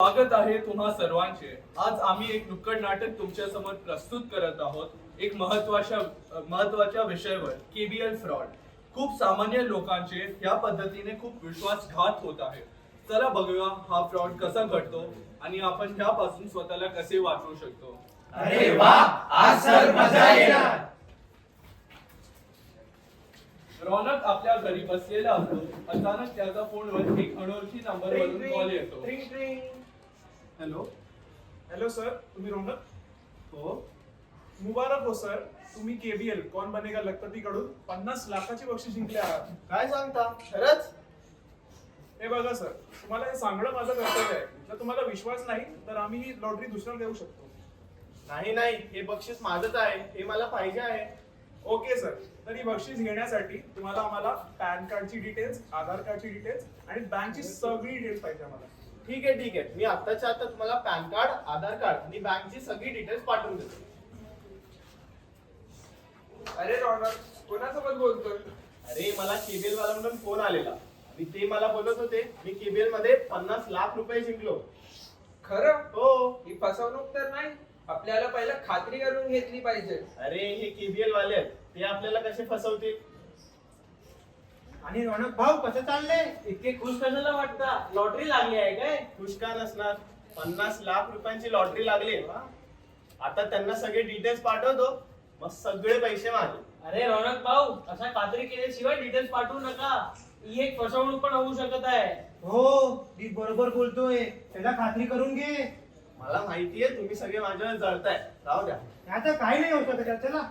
स्वागत आहे तुम्हा सर्वांचे. आज आम्ही एक नुक्कड नाटक तुमच्या समोर प्रस्तुत करत आहोत. एक महत्वाच्या विषयावर, केबीएल फ्रॉड. खूप सामान्य लोकांचे या पद्धतीने खूप विश्वासघात होत आहे. चला बघूया हा फ्रॉड कसा घडतो आणि आपण ह्यापासून स्वतःला कसे वाचवू शकतो. अरे वा, आज सर मजा येणार. रौनक आपल्या घरी बसलेला असतो. अचानक त्याच्या फोनवर एक अनोळखी नंबरवरून कॉल येतो. हॅलो. हेलो सर, तुम्ही रौनक? हो. मुबारक हो सर, तुम्ही केबीएल कौन बनेगा लखपती कडून 50 लाखाची बक्षीस जिंकले आहात. काय सांगता? खरंच? हे बघा सर, तुम्हाला हे सांगणं माझं कर्तव्य आहे. जर तुम्हाला विश्वास नाही तर आम्ही ही लॉटरी दुसऱ्याला देऊ शकतो. नाही, हे बक्षीस माझंच आहे. हे मला पाहिजे आहे. ओके सर, तर ही बक्षीस घेण्यासाठी तुम्हाला आम्हाला पॅन कार्डची डिटेल्स, आधार कार्डची डिटेल्स आणि बँकची सगळी डिटेल्स पाहिजे आम्हाला. ठीक आहे. मी आत्ताच्या आता तुम्हाला पॅन कार्ड, आधार कार्ड आणि बँकची सगळी डिटेल्स पाठवून देतो. अरे रौनक, कोणासोबत बोलतोय? अरे मला केबीएल वाल्याकडून फोन आलेला आणि ते मला बोलत होते मी केबीएल मध्ये 50 लाख रुपये जिंकलो. खरं? हो. ही फसवणूक तर नाही. आपल्याला पहिला खात्री करून घेतली पाहिजे. अरे हे केबीएल वाले आहेत, ते आपल्याला कसे फसवतील? आणि रौनक भाऊ कसं चाललंय? इतके खुश कशाला वाटता? लॉटरी लागली आहे काय? खुश का नसणार? 50 लाख रुपयांची लॉटरी लागली. आता त्यांना सगळे डिटेल्स पाठवतो, मग सगळे पैसे माझे. अरे रौनक भाऊ, अशा खात्री केल्याशिवाय डिटेल्स पाठवू नका. ही एक फसवणूक पण होऊ शकत आहे. हो, मी बरोबर बोलतोय. त्याला खात्री करून घे. मला माहितीये तुम्ही सगळे माझ्यावर जळताय. राहू द्या, आता काही नाही होतं त्याच्यात. चला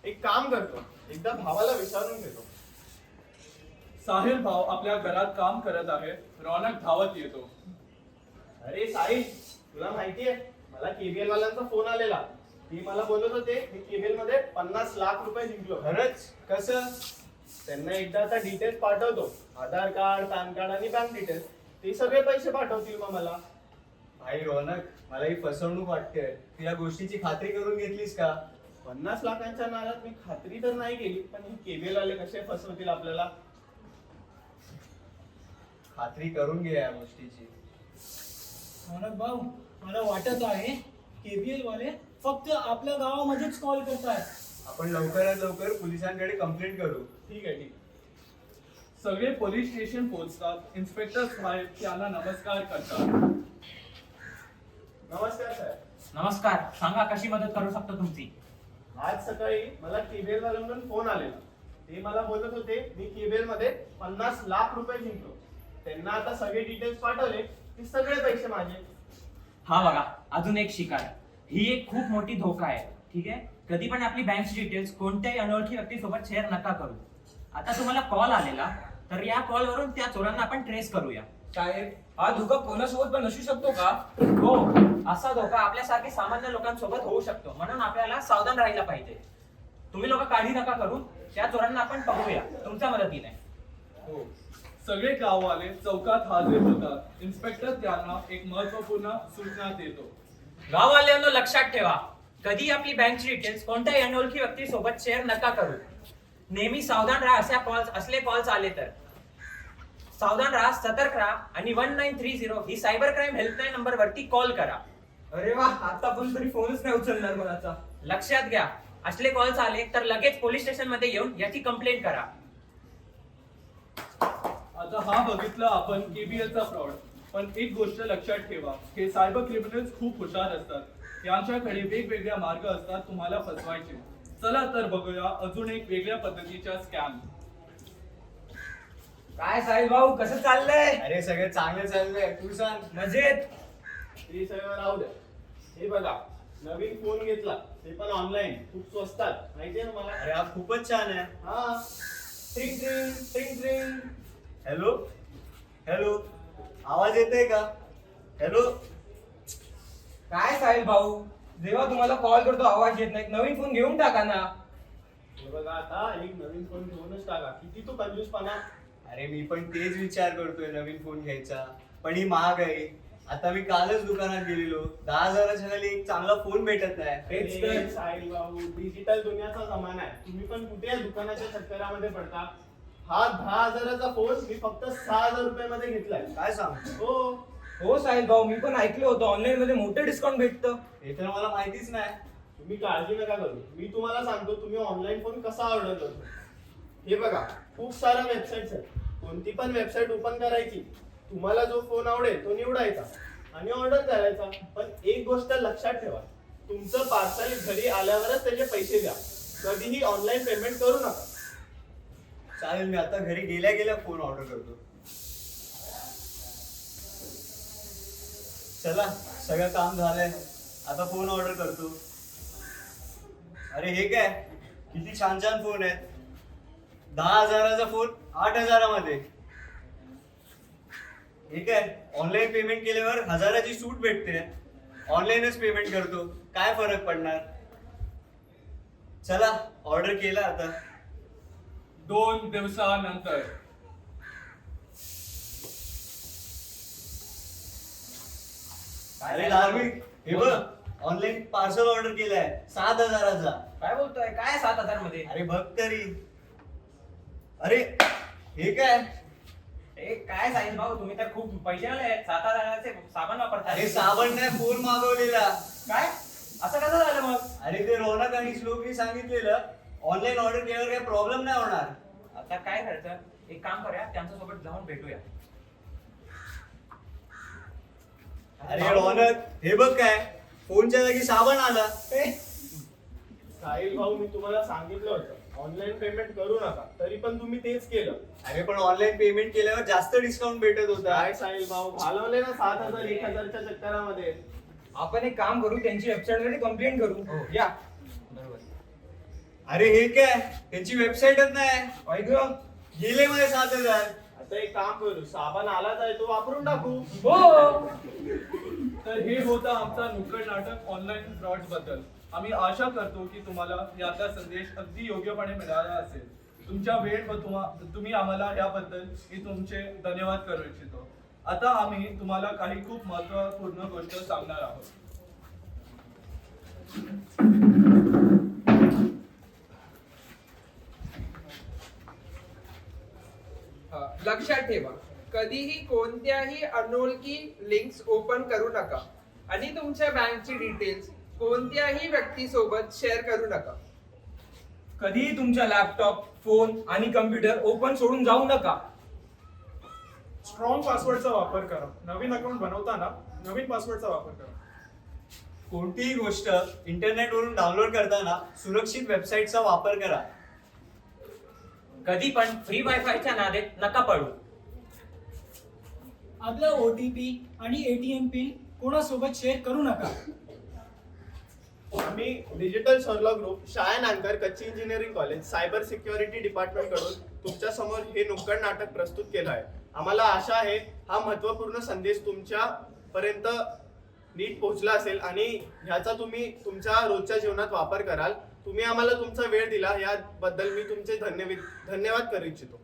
एक काम करतो, एकदा भावाला विचारून घेतो. साहिल भाव आपल्या घरात काम करत आहे. रौनक धावत येतो. अरे साहिल, तुला माहितीये मला केबीएल वाल्यांचा फोन आलेला. ती मला बोलत होते मी केबीएल मध्ये 50 लाख रुपये जिंकलो. खरंच? कसं? त्यांना एकदा आता डिटेल्स पाठवतो, आधार कार्ड, पॅन कार्ड आणि बँक डिटेल्स. ते सगळे पैसे पाठवतील मग मला. भाई रौनक, मला ही फसवणूक वाटते. तू या गोष्टीची खात्री करून घेतलीस का? 50 लाखांच्या नादात मी खात्री तर नाही केली, पण हे केबीएल वाले कसे फसवतील आपल्याला? खात्री करून घे या गोष्टीची. रौनक भाऊ, मला वाटत आहे केबीएल वाले फक्त आपल्या गावामध्येच कॉल करतायत. आपण लवकरात लवकर पोलिसांकडे कंप्लेंट करू. ठीक आहे. सगळे पोलीस स्टेशन पोहोचतात. इन्स्पेक्टर साहेब त्यांना नमस्कार करतात. नमस्कार सर. नमस्कार, सांगा कशी मदत करू शकतो तुमची? आज सकाळी मला केबीएल वाल्यांकडून फोन आलेला. ते मला बोलत होते मी केबीएल मध्ये 50 लाख रुपये जिंकलो. त्यांना आता सगळे डिटेल्स पाठवले की सगळे पैसे माझे. हा बघा, अजून एक शिकार. ही एक खूप मोठी धोका आहे. ठीक आहे, कधी पण आपली बँक डिटेल्स कोणत्याही अनोळखी व्यक्तीसोबत शेअर नका करू. आता तुम्हाला कॉल आलेला, तर या कॉल वरून त्या चोरांना आपण ट्रेस करूया. साहेब, हा धोका कोणासोबत पण असू शकतो का? हो, असा धोका आपल्यासारखे सामान्य लोकांसोबत होऊ शकतो. म्हणून आपल्याला सावधान राहायला पाहिजे. तुम्ही लोक काळजी नका करू, त्या चोरांना आपण पकडूया तुमच्या मदतीने. हो. सगळे गाववाले चौकात हजर होतात. इन्स्पेक्टर त्यांना एक महत्वपूर्ण सूचना देतो. गाववाल्यांनो लक्षात ठेवा, कधी आपली बँकची डिटेल्स कोणत्याही अनोळखी व्यक्तीसोबत शेअर नका करू. नेहमी सावधान राहा. असले कॉल्स आले तर सावधान राहा, सतर्क राहा आणि 1930 ही सायबर क्राईम हेल्पलाईन नंबर वरती कॉल करा. अरे वा, आता पण तरी फोनच नाही उचलणार कोणाचा. लक्षात घ्या, असले कॉल्स आले तर लगेच पोलीस स्टेशन मध्ये येऊन याची कंप्लेंट करा. आता हा बघितला आपण केबीएलचा फ्रॉड. पण एक गोष्ट लक्षात ठेवा, हे सायबर क्रिमिनल्स खूप हुशार असतात. यांच्याकडे वेगवेगळ्या मार्ग असतात तुम्हाला फसवायचे. चला तर बघूया अजून एक वेगळ्या पद्धतीचा स्कॅम. काय साहेब भाऊ, कसं चाललंय? अरे सगळं चांगलं चाललंय. तू सांग. मजेत. ते सगळं राहू द्या. हे बघा, नवीन फोन घेतला, ते पण ऑनलाईन, खूप स्वस्तात. माहितीये ना मला? अरे हा खूपच छान आहे. हा. ट्रिंग ट्रिंग ट्रिंग ट्रिंग. हॅलो हॅलो, आवाज येतोय का? हॅलो. काय साहेब भाऊ, जेव्हा तुम्हाला कॉल करतो आवाज येत नाही. नवीन फोन घेऊन टाका ना. हे बघा, आता एक नवीन फोन घेऊनच टाका. किती तू कंजूसपणा. अरे मी पण तेच विचार करतोय नवीन फोन घ्यायचा, पण ही महाग आहे. आता मी कालच दुकानात गेलेलो, 10,000च्या खाली एक चांगला फोन भेटत नाही. तेच तर. साहिल भाऊ, डिजिटल दुनियाचा जमाना आहे. तुम्ही पण कुठे दुकानाच्या चक्करामध्ये पडता? हा 10,000चा फोन मी फक्त 6,000 रुपयामध्ये घेतलाय. काय सांग? हो. हो साहिल भाऊ, मी पण ऐकलं होतं ऑनलाईन मध्ये मोठं डिस्काउंट भेटतं. हे तर मला माहितीच नाही. तुम्ही काळजी नका करू. मी तुम्हाला सांगतो तुम्ही ऑनलाईन फोन कसा ऑर्डर करतो. हे बघा, खूप साऱ्या वेबसाईट्स आहेत. कोणती पण वेबसाईट ओपन करायची, तुम्हाला जो फोन आवडेल तो निवडायचा आणि ऑर्डर करायचा. पण एक गोष्ट लक्षात ठेवा, तुमचं पार्सल घरी आल्यावरच त्याचे पैसे द्या. कधीही ऑनलाईन पेमेंट करू नका. चालेल, मी आता घरी गेल्या गेल्या फोन ऑर्डर करतो. चला, सगळं काम झालंय, आता फोन ऑर्डर करतो. अरे हे काय, किती छान छान फोन आहेत. 10,000चा फोन 8,000मध्ये. हे काय, ऑनलाईन पेमेंट केल्यावर 1,000ची सूट भेटते. ऑनलाईनच पेमेंट करतो, काय फरक पडणार. चला, ऑर्डर केला आता. 2 दिवसानंतर. अरे धार्मिक, हे बघ, ऑनलाईन पार्सल ऑर्डर केलाय 7,000चा. काय बोलतोय? काय 7,000 मध्ये? अरे बघ तरी. अरे हे काय, ए काय साहिल भाऊ, तुम्ही तर खूप पैसे आले. 7,000चे साबण वापरता. अरे साबण नाही, फोन मागवलेला. काय असं कसं झालं मग? अरे ते रोनक आणि श्लोकनी सांगितलेलं ऑनलाईन ऑर्डर केल्यावर काही प्रॉब्लेम नाही होणार. आता काय करायचं? एक काम करूया, त्यांच्या सोबत जाऊन भेटूया. अरे रोनक, हे बघ काय, फोनच्या जागी साबण आला. साहिल भाऊ, मी तुम्हाला सांगितलं होतं ऑनलाईन पेमेंट करू नका, तरी पण तुम्ही तेच केलं. अरे पण ऑनलाईन पेमेंट केल्यावर जास्त डिस्काउंट भेटत होता. काय साहिल भाऊ, घालवले ना 7,000 1,000च्या चक्करामध्ये. आपण एक काम करू, त्यांची वेबसाईट मध्ये कंप्लेंट करू. या. बरोबर. अरे हे काय, त्यांची वेबसाईटच नाही. ऐक, गेले माझे 7,000. आता एक काम करू, साबण आलाच आहे तो वापरून टाकू. हो. तर हे होतं आमचा नुक्कड नाटक ऑनलाईन फ्रॉड बद्दल. आम्ही आशा करतो की तुम्हाला याचा संदेश अगदी योग्यपणे मिळाला असेल. तुमच्या वेळ व तुम्ही आम्हाला याबद्दल मी तुमचे धन्यवाद करू इच्छितो. आता आम्ही तुम्हाला काही खूप महत्त्वपूर्ण गोष्ट सांगणार आहोत. लक्षात ठेवा, कधीही कोणत्याही अनोळखी लिंक्स ओपन करू नका आणि तुमच्या बँकची डिटेल्स कोणत्याही व्यक्तीसोबत शेअर करू नका. कधीही तुमच्या लॅपटॉप, फोन आणि कम्प्युटर ओपन सोडून जाऊ नका. स्ट्रॉंग पासवर्डचा वापर करा. नवीन अकाउंट बनवताना नवीन पासवर्डचा वापर करा. कोणतीही गोष्ट इंटरनेटवरून डाउनलोड करताना सुरक्षित वेबसाईटचा वापर करा. कधी पण फ्री वायफायच्या नादेत नका पडू. आपला OTP आणि ATM पिन कोणासोबत शेअर करू नका. आम्ही डिजिटल सर्ला ग्रुप, शाळा नांदकर, कच्ची engineering college, cyber security department कडून तुमच्या समोर हे नुक्कड नाटक प्रस्तुत केलं आहे. आम्हाला आशा आहे हा महत्त्वपूर्ण संदेश तुमच्या पर्यंत नीट पोहोचला असेल आणि ह्याचा तुम्ही तुमच्या रोजच्या जीवनात वापर कराल. तुम्ही आम्हाला तुमचा वेळ दिला याबद्दल मी तुमचे धन्यवाद करू इच्छितो.